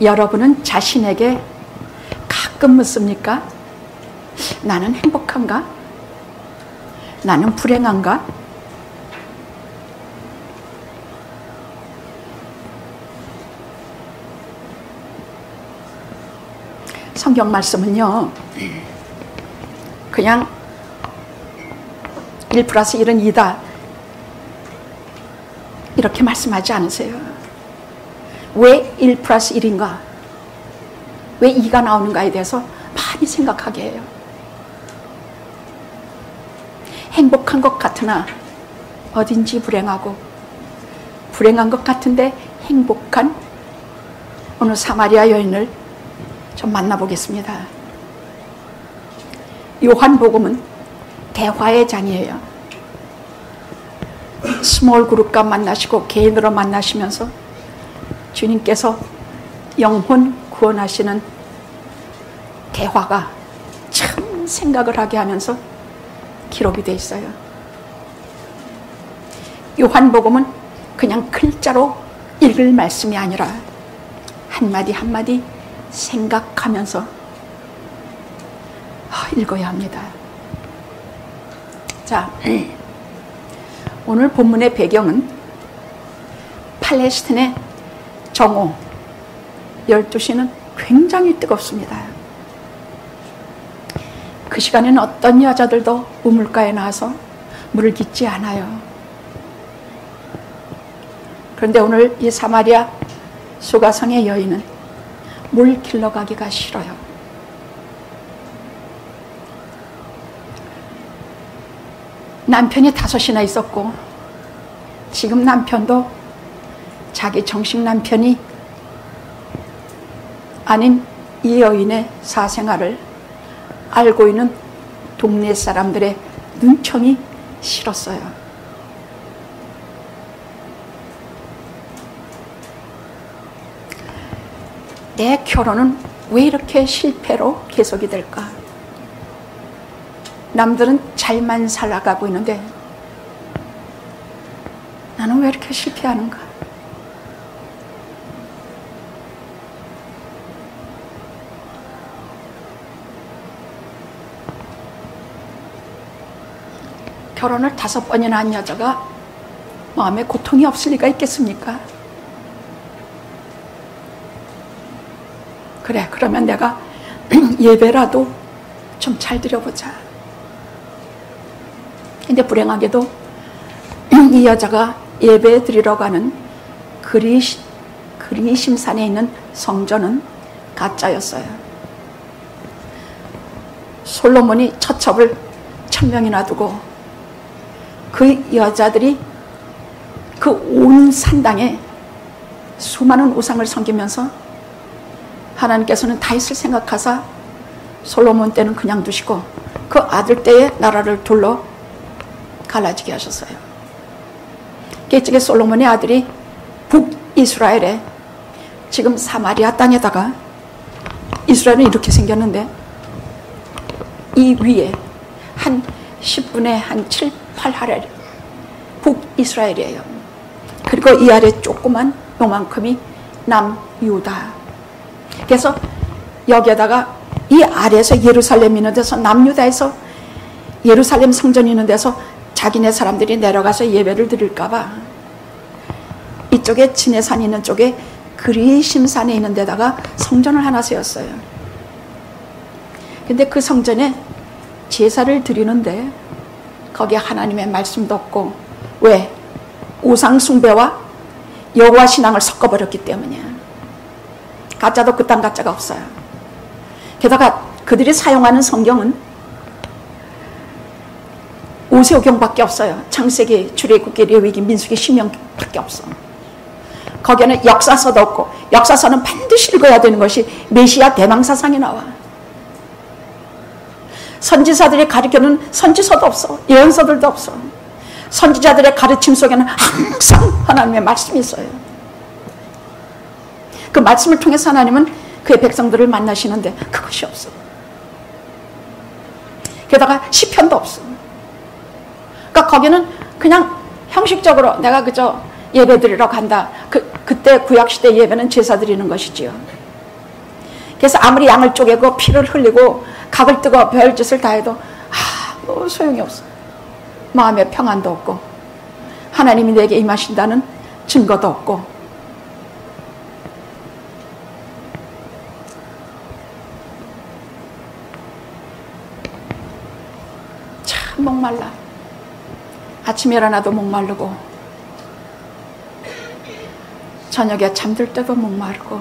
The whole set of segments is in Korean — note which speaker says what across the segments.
Speaker 1: 여러분은 자신에게 가끔 묻습니까? 나는 행복한가? 나는 불행한가? 성경 말씀은요, 그냥 1 플러스 1은 2다 이렇게 말씀하지 않으세요. 왜 1 플러스 1인가? 왜 2가 나오는가에 대해서 많이 생각하게 해요. 행복한 것 같으나 어딘지 불행하고, 불행한 것 같은데 행복한 어느 사마리아 여인을 좀 만나보겠습니다. 요한복음은 대화의 장이에요. 스몰 그룹과 만나시고 개인으로 만나시면서 주님께서 영혼 구원하시는 대화가 참 생각을 하게 하면서 기록이 되어 있어요. 요한복음은 그냥 글자로 읽을 말씀이 아니라 한마디 한마디 생각하면서 읽어야 합니다. 자, 오늘 본문의 배경은 팔레스틴의 정오 12시는 굉장히 뜨겁습니다. 그 시간에는 어떤 여자들도 우물가에 나와서 물을 깃지 않아요. 그런데 오늘 이 사마리아 수가성의 여인은 물 길러 가기가 싫어요. 남편이 5이나 있었고, 지금 남편도 자기 정식 남편이 아닌 이 여인의 사생활을 알고 있는 동네 사람들의 눈총이 싫었어요. 내 결혼은 왜 이렇게 실패로 계속이 될까? 남들은 잘만 살아가고 있는데 나는 왜 이렇게 실패하는가? 결혼을 5번이나 한 여자가 마음에 고통이 없을 리가 있겠습니까? 그래, 그러면 내가 예배라도 좀 잘 드려보자. 근데 불행하게도 이 여자가 예배 드리러 가는 그리심산에 있는 성전은 가짜였어요. 솔로몬이 처첩을 1000명이나 두고 그 여자들이 그 온 산당에 수많은 우상을 섬기면서 하나님께서는 다윗을 생각하사 솔로몬 때는 그냥 두시고 그 아들 때에 나라를 둘러 갈라지게 하셨어요. 깨지게 솔로몬의 아들이 북이스라엘에 지금 사마리아 땅에다가, 이스라엘은 이렇게 생겼는데 이 위에 한 10분의 한 7, 8하렐 북이스라엘이에요. 그리고 이 아래 조그만 요만큼이 남유다. 그래서 여기에다가 이 아래에서 예루살렘 있는 데서, 남유다에서 예루살렘 성전이 있는 데서 자기네 사람들이 내려가서 예배를 드릴까봐 이쪽에 지내산이 있는 쪽에 그리심산에 있는 데다가 성전을 하나 세웠어요. 근데 그 성전에 제사를 드리는데 거기에 하나님의 말씀도 없고, 왜? 우상 숭배와 여호와 신앙을 섞어버렸기 때문이야. 가짜도 그딴 가짜가 없어요. 게다가 그들이 사용하는 성경은 오세오경밖에 없어요. 창세기, 출애굽기, 레위기, 민수기, 신명기밖에 없어. 거기에는 역사서도 없고, 역사서는 반드시 읽어야 되는 것이 메시아 대망사상이 나와. 선지자들이 가르쳐는 선지서도 없어. 예언서들도 없어. 선지자들의 가르침 속에는 항상 하나님의 말씀이 있어요. 그 말씀을 통해서 하나님은 그의 백성들을 만나시는데 그것이 없어. 게다가 시편도 없어. 그러니까 거기는 그냥 형식적으로 내가 그저 예배 드리러 간다. 그때 구약시대 예배는 제사 드리는 것이지요. 그래서 아무리 양을 쪼개고 피를 흘리고 각을 뜨고 별짓을 다 해도 아무 소용이 없어. 마음에 평안도 없고 하나님이 내게 임하신다는 증거도 없고. 참 목말라. 아침에 일어나도 목마르고 저녁에 잠들 때도 목마르고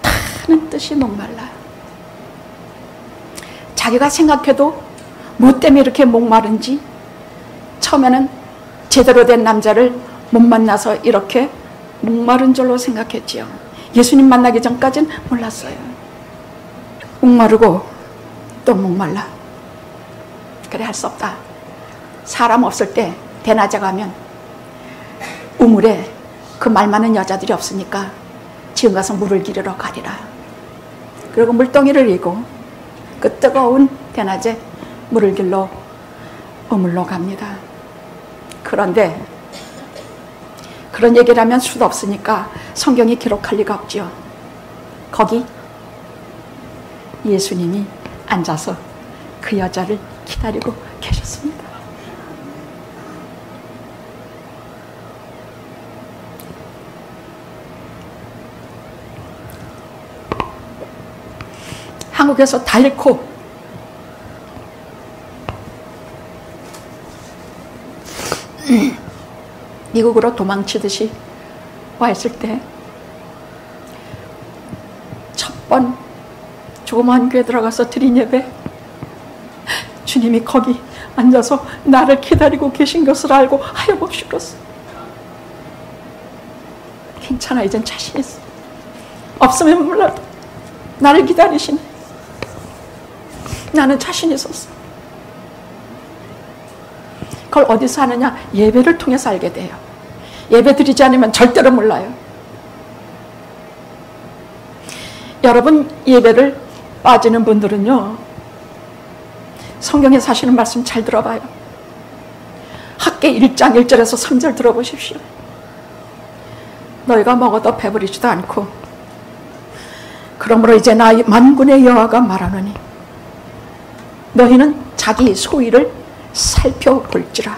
Speaker 1: 타는 듯이 목말라. 자기가 생각해도 뭐 때문에 이렇게 목마른지 처음에는 제대로 된 남자를 못 만나서 이렇게 목마른 줄로 생각했지요. 예수님 만나기 전까지는 몰랐어요. 목마르고 또 목말라. 그래 할 수 없다. 사람 없을 때 대낮에 가면 우물에 그 말 많은 여자들이 없으니까 지금 가서 물을 기르러 가리라. 그리고 물동이를 이고 그 뜨거운 대낮에 물을 길러 우물로 갑니다. 그런데 그런 얘기를 하면 수도 없으니까 성경이 기록할 리가 없지요. 거기 예수님이 앉아서 그 여자를 기다리고 계셨습니다. 한국에서 다 잃고 미국으로 도망치듯이 와 있을 때 첫 번 조그마한 교회 들어가서 드린 예배, 주님이 거기 앉아서 나를 기다리고 계신 것을 알고 하염없이 울었어. 괜찮아, 이젠 자신 있어. 없으면 몰라도 나를 기다리시네. 나는 자신 있었어. 그걸 어디서 하느냐? 예배를 통해서 알게 돼요. 예배 드리지 않으면 절대로 몰라요. 여러분, 예배를 빠지는 분들은요, 성경에 사시는 말씀 잘 들어봐요. 학계 1장 1절에서 3절 들어보십시오. 너희가 먹어도 배부르지도 않고 그러므로 이제 나 만군의 여호와가 말하노니 너희는 자기 소위를 살펴볼지라.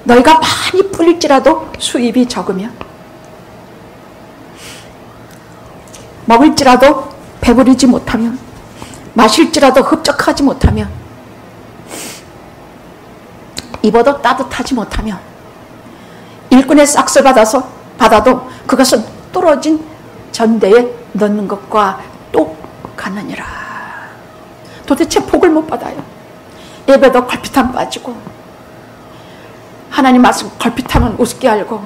Speaker 1: 너희가 많이 뿌릴지라도 수입이 적으면, 먹을지라도 배부르지 못하면, 마실지라도 흡족하지 못하면, 입어도 따뜻하지 못하면, 일꾼의 싹을 받아도 그것은 떨어진 전대에 넣는 것과 똑같느니라. 도대체 복을 못 받아요. 예배도 걸핏하면 빠지고, 하나님 말씀 걸핏하면 우습게 알고,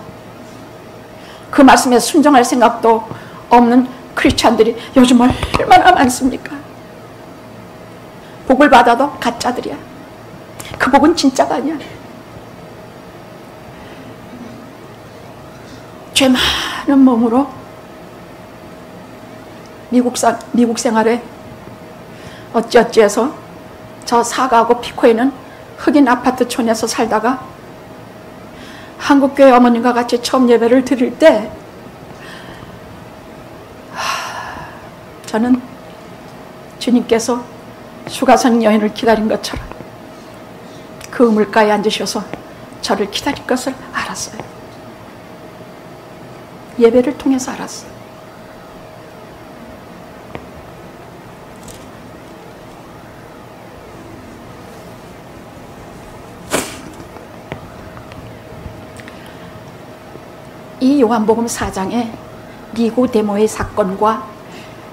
Speaker 1: 그 말씀에 순종할 생각도 없는 크리스찬들이 요즘 얼마나 많습니까? 복을 받아도 가짜들이야. 그 복은 진짜가 아니야. 죄 많은 몸으로 미국 생활에 어찌어찌해서 저 사가하고 피코에는 흑인 아파트촌에서 살다가 한국교회 어머님과 같이 처음 예배를 드릴 때 저는 주님께서 수가성 여인을 기다린 것처럼 그 우물가에 앉으셔서 저를 기다릴 것을 알았어요. 예배를 통해서 알았어요. 이 요한복음 4장에 니고데모의 사건과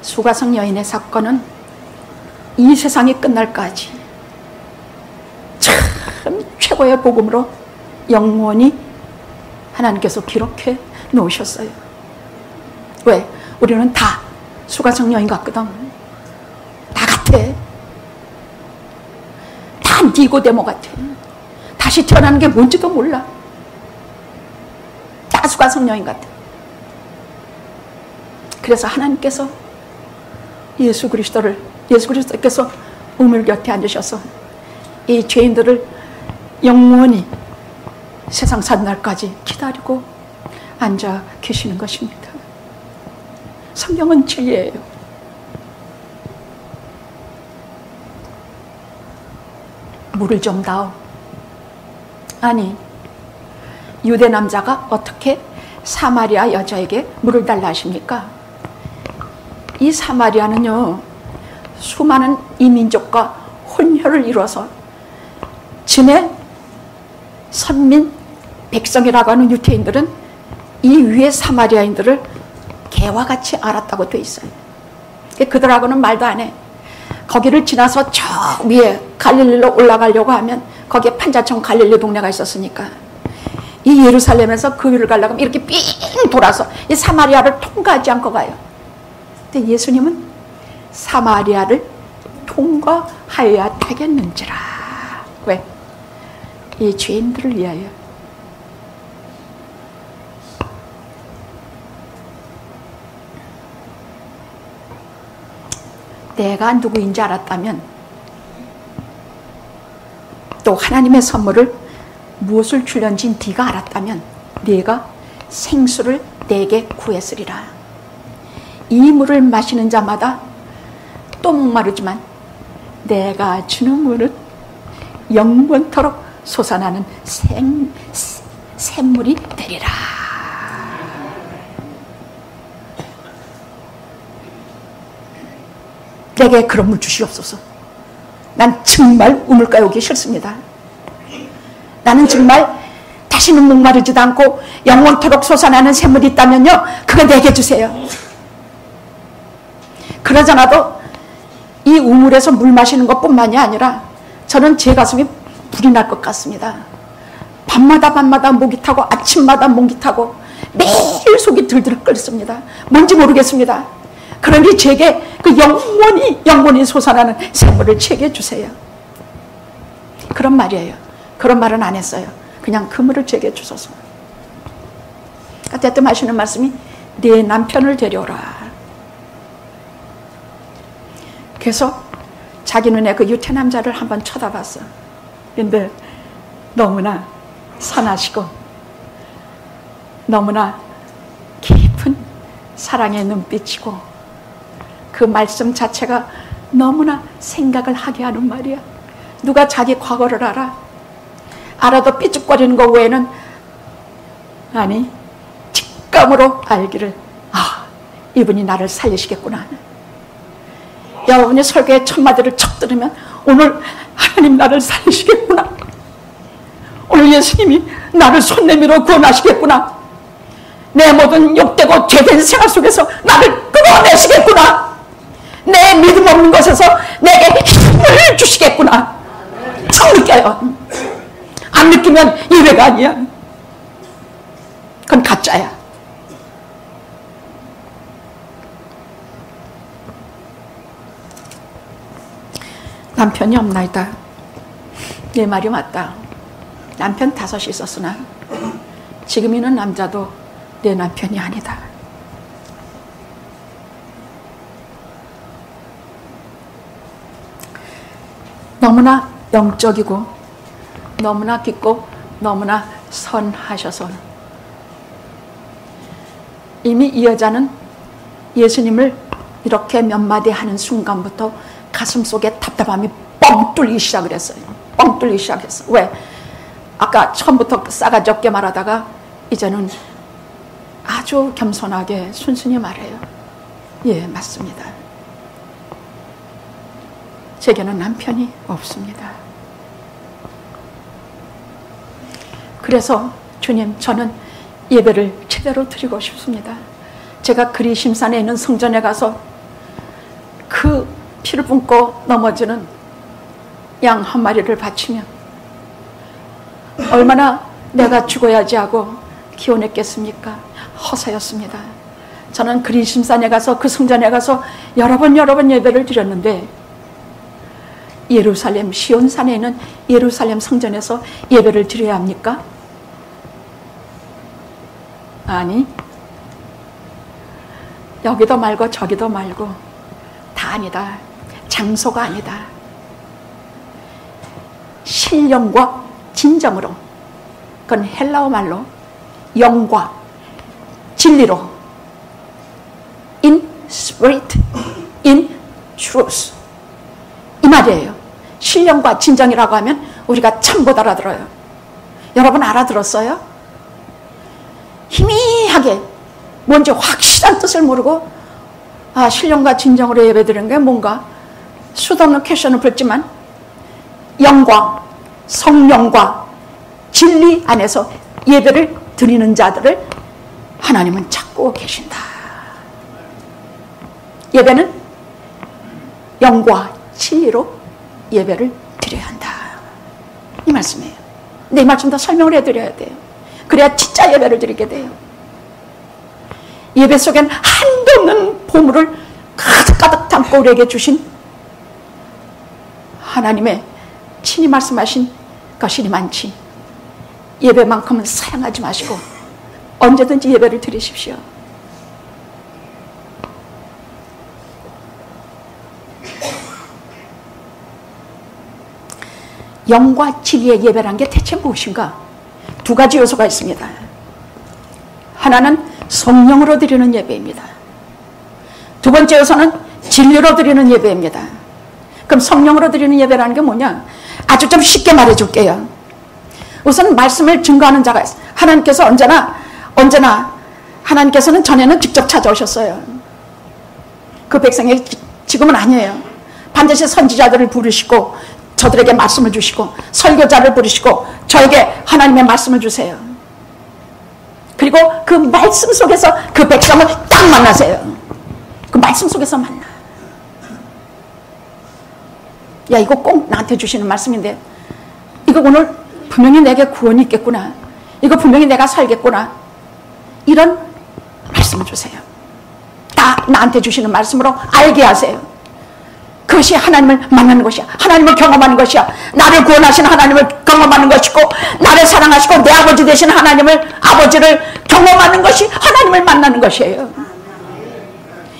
Speaker 1: 수가성 여인의 사건은 이 세상이 끝날까지 참 최고의 복음으로 영원히 하나님께서 기록해 놓으셨어요. 왜? 우리는 다 수가성 여인 같거든. 다 같아. 다 니고데모 같아. 다시 태어나는 게 뭔지도 몰라. 다 수가성 여인 같아. 그래서 하나님께서 예수 그리스도께서 우물 곁에 앉으셔서 이 죄인들을 영원히 세상 산 날까지 기다리고 앉아 계시는 것입니다. 성경은 진리예요. 물을 좀 다오. 아니, 유대 남자가 어떻게 사마리아 여자에게 물을 달라 하십니까? 이 사마리아는요, 수많은 이민족과 혼혈을 이루어서 진의 선민 백성이라고 하는 유태인들은 이 위에 사마리아인들을 개와 같이 알았다고 돼 있어요. 그들하고는 말도 안 해. 거기를 지나서 저 위에 갈릴리로 올라가려고 하면 거기에 판자촌 갈릴리 동네가 있었으니까 이 예루살렘에서 그 위를 가려고 하면 이렇게 삥 돌아서 이 사마리아를 통과하지 않고 가요. 근데 예수님은 사마리아를 통과하여야 되겠는지라. 왜? 이 죄인들을 위하여. 내가 누구인지 알았다면, 또 하나님의 선물을 무엇을 주련지 네가 알았다면 네가 생수를 내게 구했으리라. 이 물을 마시는 자마다 또 목마르지만 내가 주는 물은 영원토록 솟아나는 샘물이 되리라. 내게 그런 물 주시옵소서. 난 정말 우물가에 오기 싫습니다. 나는 정말 다시는 목마르지도 않고 영원토록 솟아나는 샘물이 있다면요, 그거 내게 주세요. 그러잖아도 이 우물에서 물 마시는 것뿐만이 아니라 저는 제 가슴이 불이 날 것 같습니다. 밤마다 목이 타고 아침마다 목이 타고 매일 속이 들들 끓습니다. 뭔지 모르겠습니다. 그러니 제게 그 영원히 솟아나는 샘물을 제게 주세요. 그런 말이에요. 그런 말은 안 했어요. 그냥 그 물을 제게 주소서. 그때 하시는 말씀이 네 남편을 데려오라. 그래서 자기 눈에 그 유태 남자를 한번 쳐다봤어. 근데 너무나 선하시고 너무나 깊은 사랑의 눈빛이고 그 말씀 자체가 너무나 생각을 하게 하는 말이야. 누가 자기 과거를 알아? 알아도 삐죽거리는 것 외에는, 아니, 직감으로 알기를, 아, 이분이 나를 살리시겠구나. 여러분이 설교의 첫 마디를 척 들으면 오늘 하나님 나를 살리시겠구나. 오늘 예수님이 나를 손 내밀어 구원하시겠구나. 내 모든 욕되고 죄된 생활 속에서 나를 끌어내시겠구나. 내 믿음 없는 것에서 내게 힘을 주시겠구나. 처음 느껴요. 안 느끼면 예외가 아니야. 그건 가짜야. 남편이 없나이다. 내 말이 맞다. 남편 5이 있었으나 지금 있는 남자도 내 남편이 아니다. 너무나 영적이고 너무나 깊고 너무나 선하셔서 이미 이 여자는 예수님을 이렇게 몇 마디 하는 순간부터 가슴속에 답답함이 뻥 뚫리기 시작을 했어요. 뻥 뚫리기 시작했어. 왜? 아까 처음부터 싸가지 없게 말하다가 이제는 아주 겸손하게 순순히 말해요. 예, 맞습니다. 제게는 남편이 없습니다. 그래서 주님, 저는 예배를 제대로 드리고 싶습니다. 제가 그리심산에 있는 성전에 가서 그 피를 뿜고 넘어지는 양 한 마리를 바치며 얼마나 내가 죽어야지 하고 기원했겠습니까? 허사였습니다. 저는 그리심산에 가서 그 성전에 가서 여러 번 예배를 드렸는데 예루살렘 시온산에 있는 예루살렘 성전에서 예배를 드려야 합니까? 아니, 여기도 말고 저기도 말고 다 아니다. 장소가 아니다. 신령과 진정으로, 그건 헬라어 말로 영과 진리로, in spirit in truth. 이 말이에요. 신령과 진정이라고 하면 우리가 참 못 알아들어요. 여러분 알아들었어요? 희미하게 뭔지 확실한 뜻을 모르고 신령과 진정으로 예배드리는 게 뭔가 수없는 퀘션을 풀지만 영광, 성령과 진리 안에서 예배를 드리는 자들을 하나님은 찾고 계신다. 예배는 영과 진리로 예배를 드려야 한다. 이 말씀이에요. 근데 이 말씀도 설명을 해드려야 돼요. 그래야 진짜 예배를 드리게 돼요. 예배 속엔 한도 없는 보물을 가득가득 담고 우리에게 주신 하나님의 친히 말씀하신 것이 많지. 예배만큼은 사양하지 마시고 언제든지 예배를 드리십시오. 영과 진리의 예배라는 게 대체 무엇인가? 두 가지 요소가 있습니다. 하나는 성령으로 드리는 예배입니다. 두 번째 요소는 진리로 드리는 예배입니다. 그럼 성령으로 드리는 예배라는 게 뭐냐? 아주 좀 쉽게 말해줄게요. 우선 말씀을 증거하는 자가 있어요. 하나님께서 언제나 하나님께서는 전에는 직접 찾아오셨어요. 그 백성이 지금은 아니에요. 반드시 선지자들을 부르시고 저들에게 말씀을 주시고 설교자를 부르시고 저에게 하나님의 말씀을 주세요. 그리고 그 말씀 속에서 그 백성을 딱 만나세요. 그 말씀 속에서 만나. 야, 이거 꼭 나한테 주시는 말씀인데 이거 오늘 분명히 내게 구원이 있겠구나. 이거 분명히 내가 살겠구나. 이런 말씀을 주세요. 다 나한테 주시는 말씀으로 알게 하세요. 그것이 하나님을 만나는 것이야. 하나님을 경험하는 것이야. 나를 구원하신 하나님을 경험하는 것이고 나를 사랑하시고 내 아버지 되신 아버지를 경험하는 것이 하나님을 만나는 것이에요.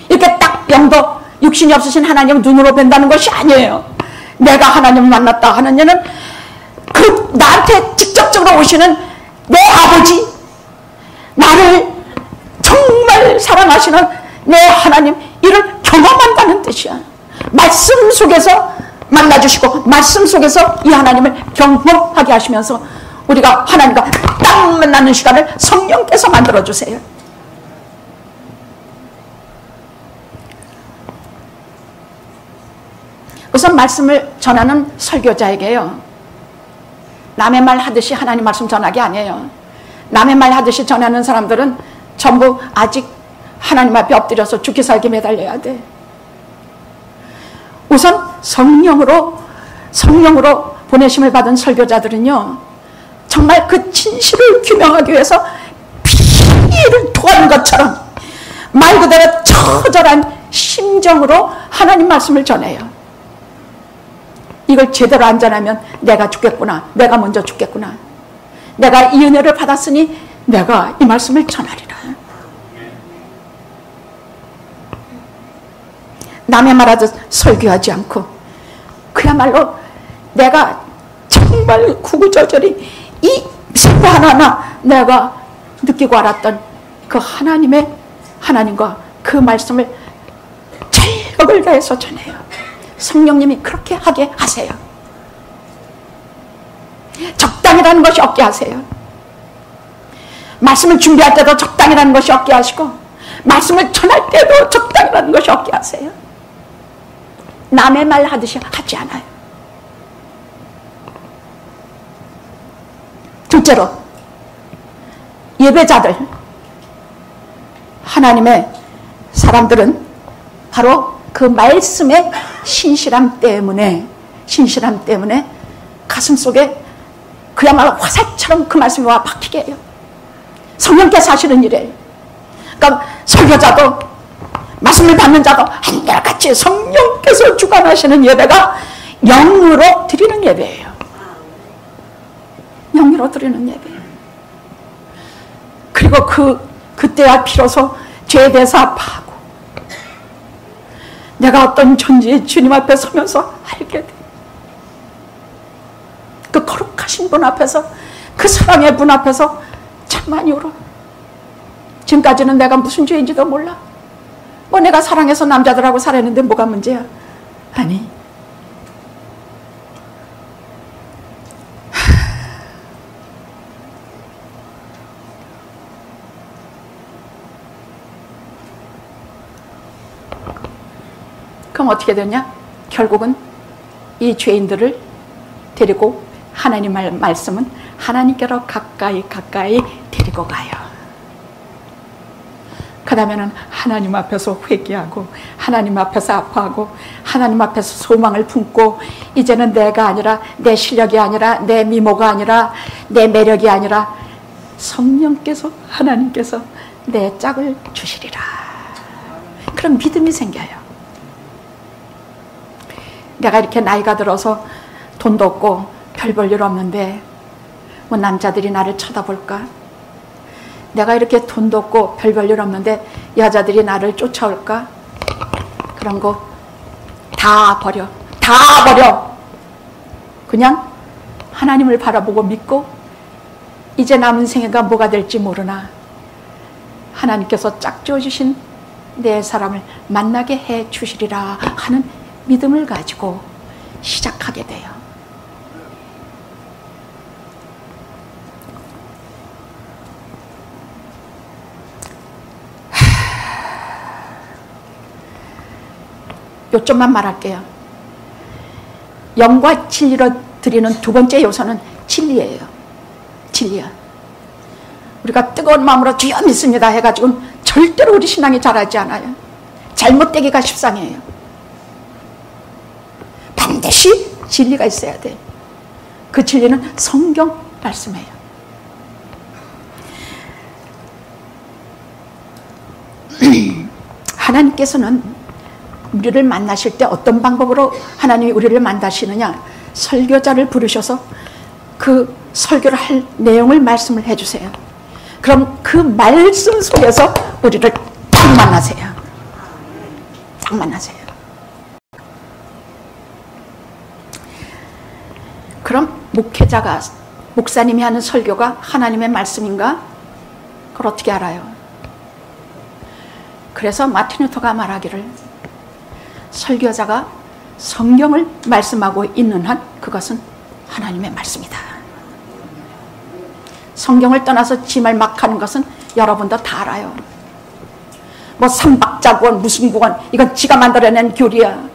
Speaker 1: 이렇게 딱 영도 육신이 없으신 하나님을 눈으로 뵌다는 것이 아니에요. 내가 하나님을 만났다 하는 일은 그 나한테 직접적으로 오시는 내 아버지, 나를 정말 사랑하시는 내 하나님, 이를 경험한다는 뜻이야. 말씀 속에서 만나주시고 말씀 속에서 이 하나님을 경험하게 하시면서 우리가 하나님과 딱 만나는 시간을 성령께서 만들어주세요. 우선 말씀을 전하는 설교자에게요, 남의 말 하듯이 하나님 말씀 전하기 아니에요. 남의 말 하듯이 전하는 사람들은 전부 아직 하나님 앞에 엎드려서 죽기 살기 매달려야 돼. 우선 성령으로 보내심을 받은 설교자들은요, 정말 그 진실을 규명하기 위해서 피를 토하는 것처럼 말 그대로 처절한 심정으로 하나님 말씀을 전해요. 이걸 제대로 안 전하면 내가 죽겠구나, 내가 먼저 죽겠구나, 내가 이 은혜를 받았으니 내가 이 말씀을 전하리라. 남의 말하듯 설교하지 않고 그야말로 내가 정말 구구절절히 이 생각 하나하나 내가 느끼고 알았던 그 하나님과 그 말씀을 철력을 다해서 전해요. 성령님이 그렇게 하게 하세요. 적당이라는 것이 없게 하세요. 말씀을 준비할 때도 적당이라는 것이 없게 하시고 말씀을 전할 때도 적당이라는 것이 없게 하세요. 남의 말 하듯이 하지 않아요. 둘째로, 예배자들, 하나님의 사람들은 바로 그 말씀의 신실함 때문에 가슴 속에 그야말로 화살처럼 그 말씀이 와 박히게 해요. 성령께서 하시는 일이에요. 그러니까 설교자도 말씀을 받는 자도 한결같이 성령께서 주관하시는 예배가 영으로 드리는 예배예요. 영으로 드리는 예배예요. 그리고 그때야 비로소 죄에 대해서 아파하고 내가 어떤 존재의 주님 앞에 서면서 알게 돼. 그 거룩하신 분 앞에서, 그 사랑의 분 앞에서 참 많이 울어. 지금까지는 내가 무슨 죄인지도 몰라. 뭐 내가 사랑해서 남자들하고 살았는데 뭐가 문제야? 아니, 그럼 어떻게 되냐? 결국은 이 죄인들을 데리고 하나님 말씀은 하나님께로 가까이 데리고 가요. 그 다음에는 하나님 앞에서 회개하고 하나님 앞에서 아파하고 하나님 앞에서 소망을 품고 이제는 내가 아니라 내 실력이 아니라 내 미모가 아니라 내 매력이 아니라 성령께서 하나님께서 내 짝을 주시리라. 그런 믿음이 생겨요. 내가 이렇게 나이가 들어서 돈도 없고 별 볼 일 없는데 뭐 남자들이 나를 쳐다볼까? 내가 이렇게 돈도 없고 별 볼 일 없는데 여자들이 나를 쫓아올까? 그런 거 다 버려. 다 버려. 그냥 하나님을 바라보고 믿고 이제 남은 생애가 뭐가 될지 모르나 하나님께서 짝지어주신 내 사람을 만나게 해 주시리라 하는 믿음을 가지고 시작하게 돼요. 요점만 말할게요. 영과 진리로 드리는 두 번째 요소는 진리예요. 진리야. 우리가 뜨거운 마음으로 주여 믿습니다 해가지고는 절대로 우리 신앙이 자라지 않아요. 잘못되기가 십상이에요. 반드시 진리가 있어야 돼. 그 진리는 성경 말씀이에요. 하나님께서는 우리를 만나실 때 어떤 방법으로 하나님이 우리를 만나시느냐? 설교자를 부르셔서 그 설교를 할 내용을 말씀을 해주세요. 그럼 그 말씀 속에서 우리를 딱 만나세요. 딱 만나세요. 그럼 목회자가, 목사님이 하는 설교가 하나님의 말씀인가? 그걸 어떻게 알아요? 그래서 마틴 루터가 말하기를 설교자가 성경을 말씀하고 있는 한 그것은 하나님의 말씀이다. 성경을 떠나서 지 말 막 하는 것은 여러분도 다 알아요. 뭐 삼박자구원 무슨 구원 이건 지가 만들어낸 교리야.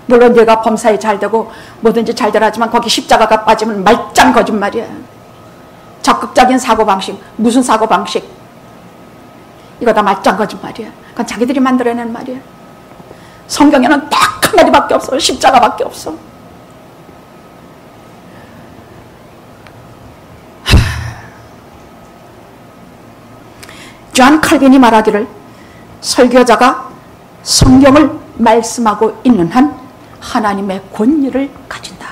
Speaker 1: 물론 내가 범사에 잘 되고 뭐든지 잘 되라지만 거기 십자가가 빠지면 말짱 거짓말이야. 적극적인 사고방식 무슨 사고방식 이거 다 말짱 거짓말이야. 그건 자기들이 만들어낸 말이야. 성경에는 딱 한마디밖에 없어. 십자가밖에 없어. 존 칼빈이 말하기를 설교자가 성경을 말씀하고 있는 한 하나님의 권위를 가진다.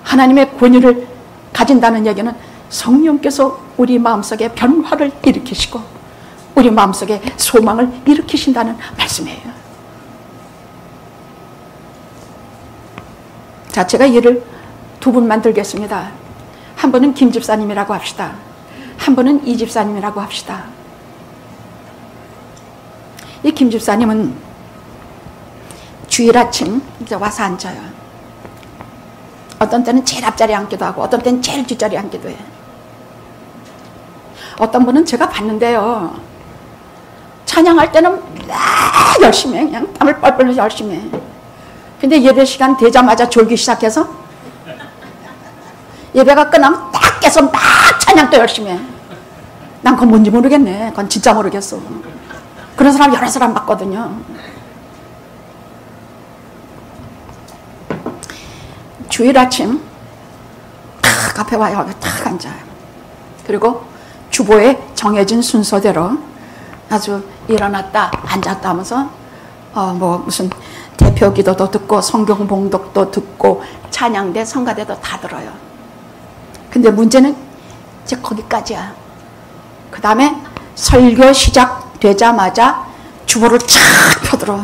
Speaker 1: 하나님의 권위를 가진다는 얘기는 성령께서 우리 마음속에 변화를 일으키시고 우리 마음속에 소망을 일으키신다는 말씀이에요. 자, 제가 예를 두 분만 들겠습니다. 한 분은 김 집사님이라고 합시다. 한 분은 이 집사님이라고 합시다. 이 김 집사님은 주일 아침 이제 와서 앉아요. 어떤 때는 제일 앞자리에 앉기도 하고 어떤 때는 제일 뒷자리에 앉기도 해. 어떤 분은 제가 봤는데요. 찬양할 때는 막 열심히 해. 그냥 땀을 뻘뻘 열심히 해. 근데 예배 시간 되자마자 졸기 시작해서 예배가 끝나면 딱 깨서 막 찬양 또 열심히 해. 난 그건 뭔지 모르겠네. 그건 진짜 모르겠어. 그런 사람 여러 사람 봤거든요. 주일 아침 탁 앞에 와요. 탁 앉아요. 그리고 주보에 정해진 순서대로 아주 일어났다 앉았다 하면서 뭐 무슨 대표 기도도 듣고 성경 봉독도 듣고 찬양대 성가대도 다 들어요. 근데 문제는 이제 거기까지야. 그 다음에 설교 시작되자마자 주보를 쫙 펴들어.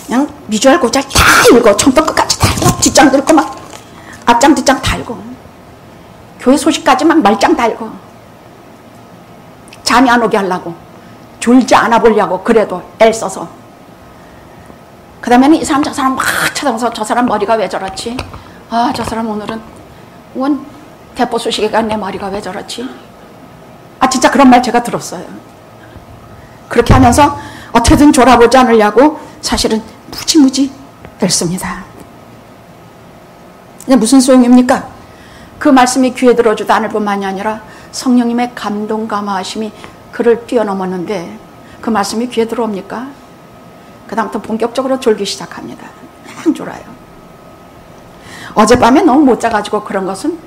Speaker 1: 그냥 미주알 고잘 다 읽어. 처음부터 끝까지 다 읽어. 뒷장도 읽고 막 앞장 뒷장 다 읽어. 교회 소식까지 막 말짱 다 읽어. 잠이 안 오게 하려고, 졸지 않아 보려고 그래도 애써서. 그 다음에는 이 사람 저 사람 막 쳐다보면서 저 사람 머리가 왜 저렇지? 아, 저 사람 오늘은 원 대포수시개가 내 머리가 왜 저렇지? 아, 진짜 그런 말 제가 들었어요. 그렇게 하면서 어떻게든 졸아보지 않으려고 사실은 무지무지 애씁니다. 근데 무슨 소용입니까? 그 말씀이 귀에 들어오지도 않을 뿐만이 아니라 성령님의 감동 감화하심이 그를 뛰어넘었는데 그 말씀이 귀에 들어옵니까? 그 다음부터 본격적으로 졸기 시작합니다. 막 졸아요. 어젯밤에 너무 못 자가지고 그런 것은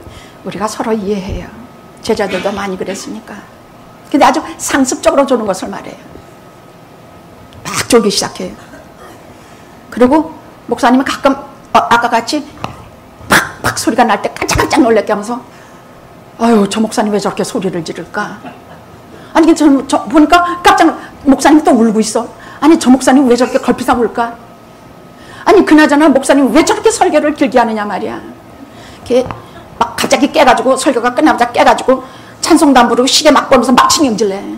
Speaker 1: 우리가 서로 이해해요. 제자들도 많이 그랬으니까. 근데 아주 상습적으로 조는 것을 말해요. 막 졸기 시작해요. 그리고 목사님이 가끔 아까 같이 팍팍 소리가 날 때 깜짝깜짝 놀랄게 하면서 아유, 저 목사님 왜 저렇게 소리를 지를까? 아니, 저 보니까 목사님이 또 울고 있어. 아니, 저 목사님 왜 저렇게 걸핏하고 울까? 아니, 그나저나 목사님 왜 저렇게 설교를 길게 하느냐 말이야. 이렇게 막 갑자기 깨가지고 설교가 끝나자마자 깨가지고 찬송도 안 부르고 시계 막 보면서 막 신경질내.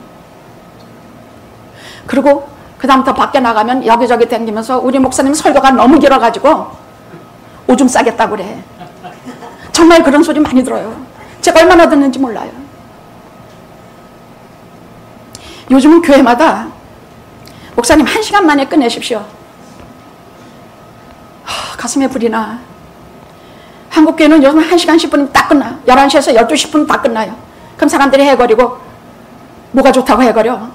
Speaker 1: 그리고 그 다음부터 밖에 나가면 여기저기 댕기면서 우리 목사님 설교가 너무 길어가지고 오줌 싸겠다고 그래. 정말 그런 소리 많이 들어요. 제가 얼마나 듣는지 몰라요. 요즘은 교회마다 목사님 1시간 만에 끝내십시오. 가슴에 불이 나. 한국 교회는 요즘 1시간 10분이면 딱 끝나. 11시에서 12시 10분 다 끝나요. 그럼 사람들이 해거리고 뭐가 좋다고 해거려.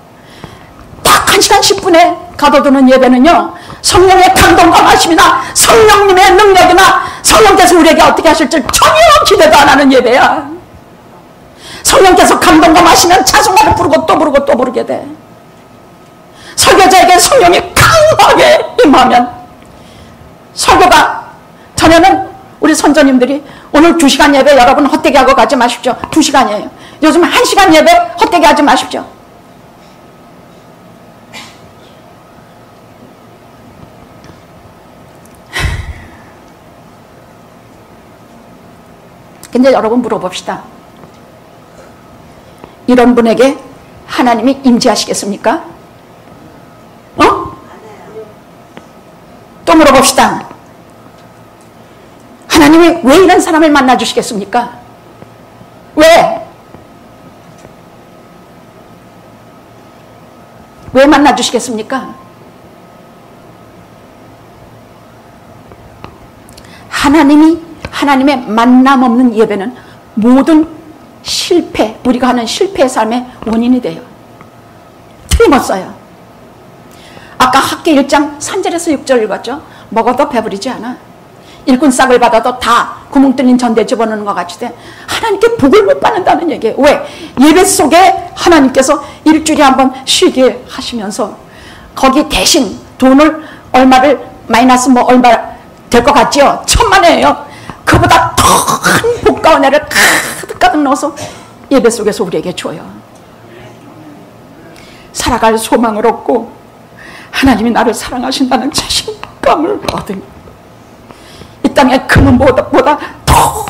Speaker 1: 딱 1시간 10분에 가둬두는 예배는요, 성령의 감동과 말씀이나 성령님의 능력이나 성령께서 우리에게 어떻게 하실지 전혀 기대도 안 하는 예배야. 성령께서 감동과 마시면 찬송가를 부르고 또 부르고 또 부르게 돼. 설교자에게 성령이 강하게 임하면 설교가, 전에는 우리 선조님들이 오늘 2시간 예배 여러분 헛되게 하고 가지 마십시오. 2시간이에요. 요즘 1시간 예배 헛되게 하지 마십시오. 근데 여러분 물어봅시다. 이런 분에게 하나님이 임재하시겠습니까? 또 물어봅시다. 하나님이 왜 이런 사람을 만나주시겠습니까? 왜? 왜 만나주시겠습니까? 하나님의 만남 없는 예배는 모든 실패, 우리가 하는 실패의 삶의 원인이 돼요. 틀림없어요. 아까 학기 1장 3절에서 6절 읽었죠? 먹어도 배부르지 않아. 일꾼 싹을 받아도 다 구멍 뚫린 전대 집어넣는 것 같이 돼. 하나님께 복을 못 받는다는 얘기예요. 왜? 예배 속에 하나님께서 일주일에 한번 쉬게 하시면서 거기 대신 돈을 얼마를 마이너스 뭐 얼마 될 것 같지요? 천만이에요. 그보다 더 큰 복과 은혜를 가득 넣어서 예배 속에서 우리에게 줘요. 살아갈 소망을 얻고 하나님이 나를 사랑하신다는 자신감을 얻으니 이 땅의 금은보다 더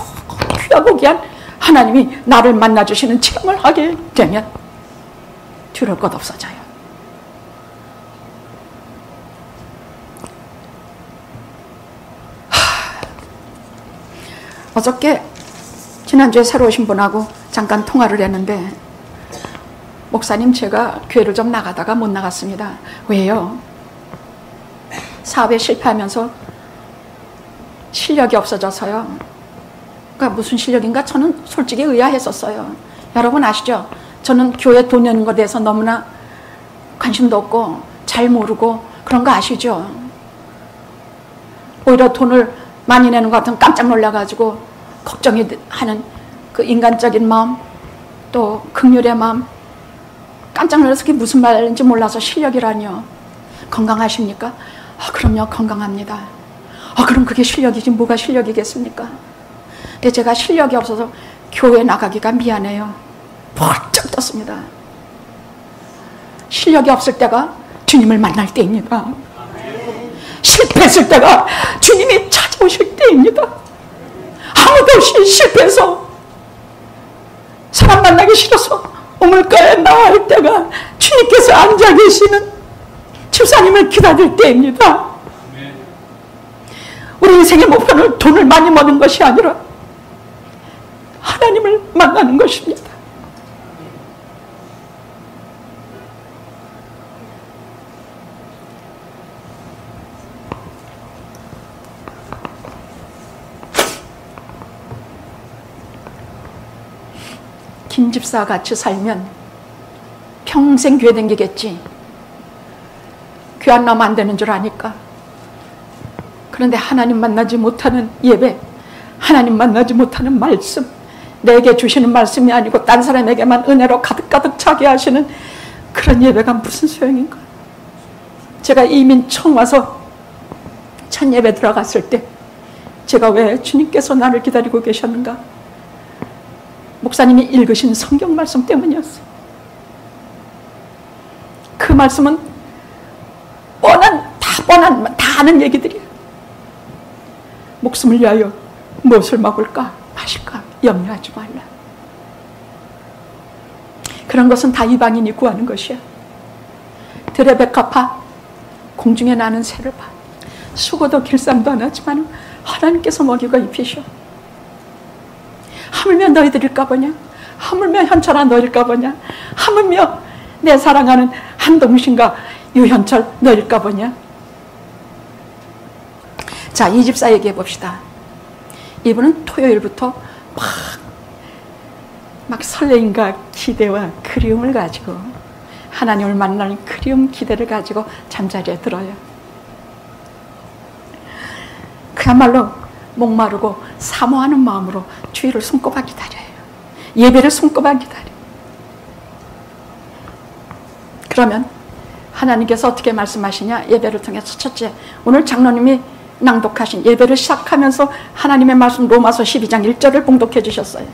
Speaker 1: 귀하고 귀한 하나님이 나를 만나주시는 체험을 하게 되면 두려울 것 없어져요. 어저께 지난주에 새로 오신 분하고 잠깐 통화를 했는데, 목사님 제가 교회를 좀 나가다가 못 나갔습니다. 왜요? 사업에 실패하면서 실력이 없어져서요. 그러니까 무슨 실력인가 저는 솔직히 의아했었어요. 여러분 아시죠? 저는 교회 돈 내는 것에 대해서 너무나 관심도 없고 잘 모르고 그런 거 아시죠? 오히려 돈을 많이 내는 것 같으면 깜짝 놀라가지고 걱정이 하는 그 인간적인 마음, 또 긍휼의 마음, 깜짝 놀라서 그게 무슨 말인지 몰라서 실력이라니요. 건강하십니까? 그럼요, 건강합니다. 그럼 그게 실력이지 뭐가 실력이겠습니까? 근데 제가 실력이 없어서 교회 나가기가 미안해요. 벌쩍 떴습니다. 실력이 없을 때가 주님을 만날 때입니다. 실패했을 때가 주님이 찾아오실 때입니다. 아무도 없이 실패해서 사람 만나기 싫어서 우물가에 나갈 때가 주님께서 앉아 계시는 집사님을 기다릴 때입니다. 우리 인생의 목표는 돈을 많이 버는 것이 아니라 하나님을 만나는 것입니다. 김 집사와 같이 살면 평생 교회 다니겠지. 교회 안 나오면 안 되는 줄 아니까. 그런데 하나님 만나지 못하는 예배, 하나님 만나지 못하는 말씀, 내게 주시는 말씀이 아니고 딴 사람에게만 은혜로 가득가득 차게 하시는 그런 예배가 무슨 소용인가. 제가 이민 처음 와서 첫 예배 들어갔을 때 제가 왜 주님께서 나를 기다리고 계셨는가? 목사님이 읽으신 성경 말씀 때문이었어요. 그 말씀은 다 아는 얘기들이에요. 목숨을 위하여 무엇을 먹을까 마실까 염려하지 말라. 그런 것은 다 이방인이 구하는 것이야. 들의 백합화, 공중에 나는 새를 봐. 수고도 길쌈도 안 하지만 하나님께서 먹이고 입히셔. 하물며 너희들일까 보냐? 하물며 현철아 너희일까 보냐? 하물며 내 사랑하는 한동신과 유현철 너희일까 보냐? 자, 이 집사 얘기해 봅시다. 이분은 토요일부터 막 설레임과 기대와 그리움을 가지고 하나님을 만나는 그리움 기대를 가지고 잠자리에 들어요. 그야말로 목마르고 사모하는 마음으로 주의를 손꼽아 기다려요. 예배를 손꼽아 기다려요. 그러면 하나님께서 어떻게 말씀하시냐? 예배를 통해서 첫째, 오늘 장로님이 낭독하신 예배를 시작하면서 하나님의 말씀 로마서 12장 1절을 봉독해 주셨어요.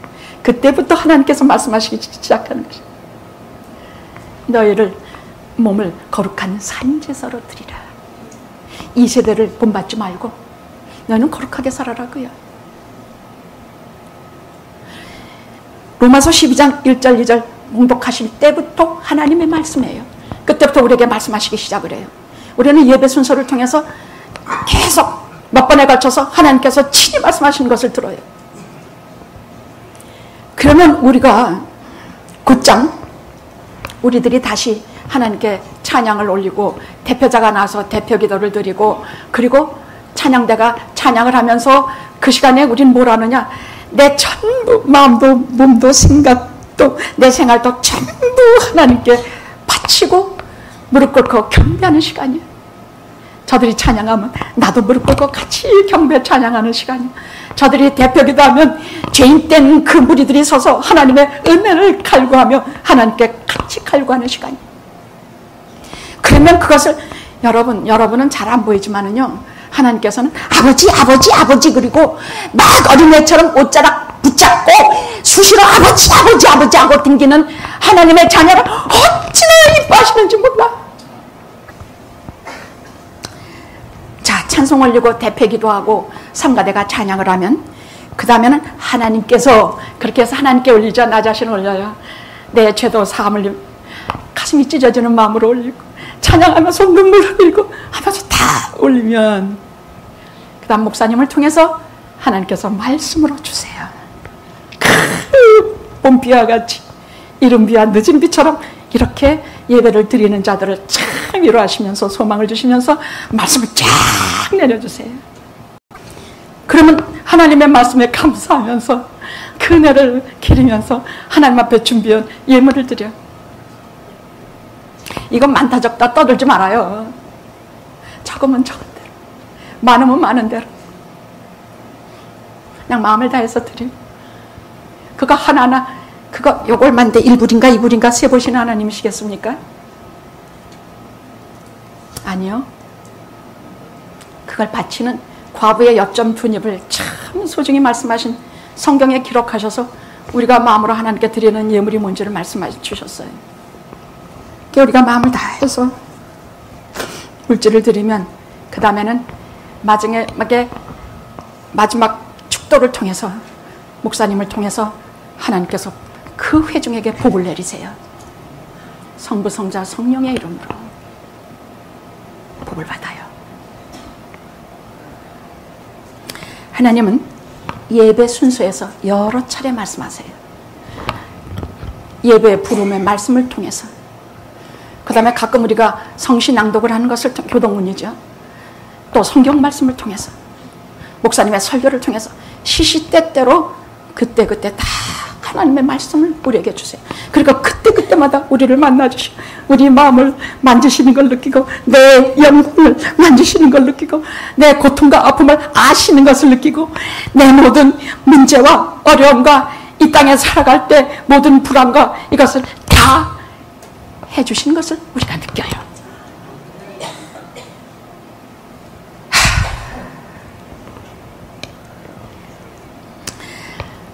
Speaker 1: 그때부터 하나님께서 말씀하시기 시작하는 것이에요. 너희를 몸을 거룩한 산제사로 드리라. 이 세대를 본받지 말고 너는 거룩하게 살아라고요. 로마서 12장 1절 2절 봉독하실 때부터 하나님의 말씀이에요. 그때부터 우리에게 말씀하시기 시작을 해요. 우리는 예배 순서를 통해서 계속 몇 번에 걸쳐서 하나님께서 친히 말씀하시는 것을 들어요. 그러면 우리가 곧장 우리들이 다시 하나님께 찬양을 올리고 대표자가 나와서 대표 기도를 드리고 그리고 찬양대가 찬양을 하면서 그 시간에 우린 뭘 하느냐? 내 전부 마음도 몸도 생각도 내 생활도 전부 하나님께 바치고 무릎 꿇고 경배하는 시간이에요. 저들이 찬양하면 나도 무릎 꿇고 같이 경배 찬양하는 시간이에요. 저들이 대표 기도하면 죄인 된 그 무리들이 서서 하나님의 은혜를 갈구하며 하나님께 같이 갈구하는 시간이에요. 그러면 그것을 여러분은 잘 안 보이지만은요, 하나님께서는 아버지 그리고 막 어린애처럼 옷자락 붙잡고 수시로 아버지 하고 댕기는 하나님의 자녀를 어찌나 이뻐하시는지 몰라. 자, 찬송 올리고 대패 기도하고 삼가대가 찬양을 하면 그 다음에는 하나님께서 그렇게 해서 하나님께 올리자. 나 자신을 올려요. 내 죄도 사함을 가슴이 찢어지는 마음으로 올리고 찬양하면서 눈물 흘리고 하면서 다 올리면 그 다음 목사님을 통해서 하나님께서 말씀으로 주세요. 봄비와 같이 이른 비와 늦은 비처럼 이렇게 예배를 드리는 자들을 참 위로하시면서 소망을 주시면서 말씀을 쫙 내려주세요. 그러면 하나님의 말씀에 감사하면서 그 은혜를 기리면서 하나님 앞에 준비한 예물을 드려. 이건 많다 적다 떠들지 말아요. 적으면 적은 대로, 많으면 많은 대로 그냥 마음을 다해서 드려. 그거 하나하나 그거 요걸 만데 1불인가 2불인가 세보시는 하나님이시겠습니까? 아니요. 그걸 바치는 과부의 엿점 두 입을 참 소중히 말씀하신 성경에 기록하셔서 우리가 마음으로 하나님께 드리는 예물이 뭔지를 말씀해 주셨어요. 우리가 마음을 다해서 물질을 드리면 그 다음에는 마지막 축도를 통해서 목사님을 통해서 하나님께서 그 회중에게 복을 내리세요. 성부, 성자, 성령의 이름으로 복을 받아요. 하나님은 예배 순서에서 여러 차례 말씀하세요. 예배 부름의 말씀을 통해서, 그 다음에 가끔 우리가 성시 낭독을 하는 것을 교동문이죠. 또 성경 말씀을 통해서, 목사님의 설교를 통해서 시시때때로 그때그때 다 하나님의 말씀을 우리에게 주세요. 그러니까 그때그때마다 우리를 만나주시고 우리 마음을 만지시는 걸 느끼고 내 영혼을 만지시는 걸 느끼고 내 고통과 아픔을 아시는 것을 느끼고 내 모든 문제와 어려움과 이 땅에 살아갈 때 모든 불안과 이것을 다 해주시는 것을 우리가 느껴요.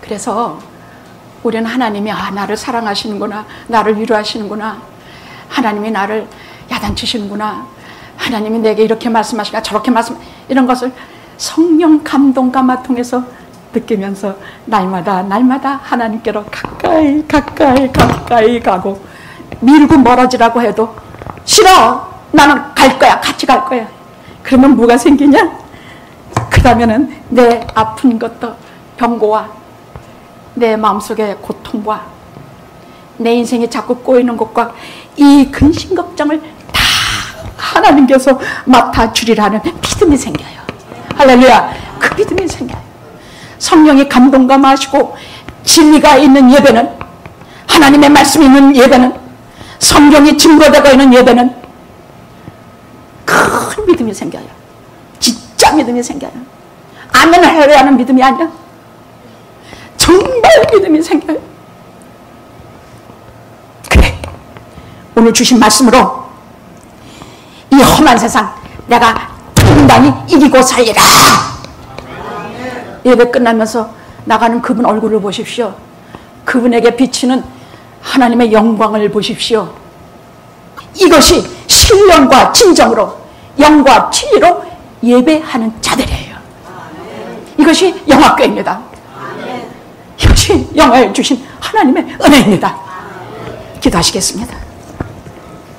Speaker 1: 그래서 우리는 하나님이 나를 사랑하시는구나, 나를 위로하시는구나, 하나님이 나를 야단치시는구나, 하나님이 내게 이렇게 말씀하시거나 저렇게 이런 것을 성령 감동감화 통해서 느끼면서 날마다 하나님께로 가까이 가고, 밀고 멀어지라고 해도 싫어, 나는 갈 거야, 같이 갈 거야. 그러면 뭐가 생기냐? 그 다음에는 내 아픈 것도, 병고와 내 마음속의 고통과 내 인생이 자꾸 꼬이는 것과 이 근심 걱정을 다 하나님께서 맡아주리라는 믿음이 생겨요. 할렐루야. 그 믿음이 생겨요. 성령이 감동감하시고 진리가 있는 예배는, 하나님의 말씀이 있는 예배는, 성경이 증거되고 있는 예배는 큰 믿음이 생겨요. 진짜 믿음이 생겨요. 아멘 할렐루야 하는 믿음이 아니야. 정말 믿음이 생겨요. 그래, 오늘 주신 말씀으로 이 험한 세상 내가 당당히 이기고 살리라. 예배 끝나면서 나가는 그분 얼굴을 보십시오. 그분에게 비치는 하나님의 영광을 보십시오. 이것이 신령과 진정으로 영과 진리로 예배하는 자들이에요. 이것이 영화교회입니다. 이것이 영화를 주신 하나님의 은혜입니다. 기도하시겠습니다.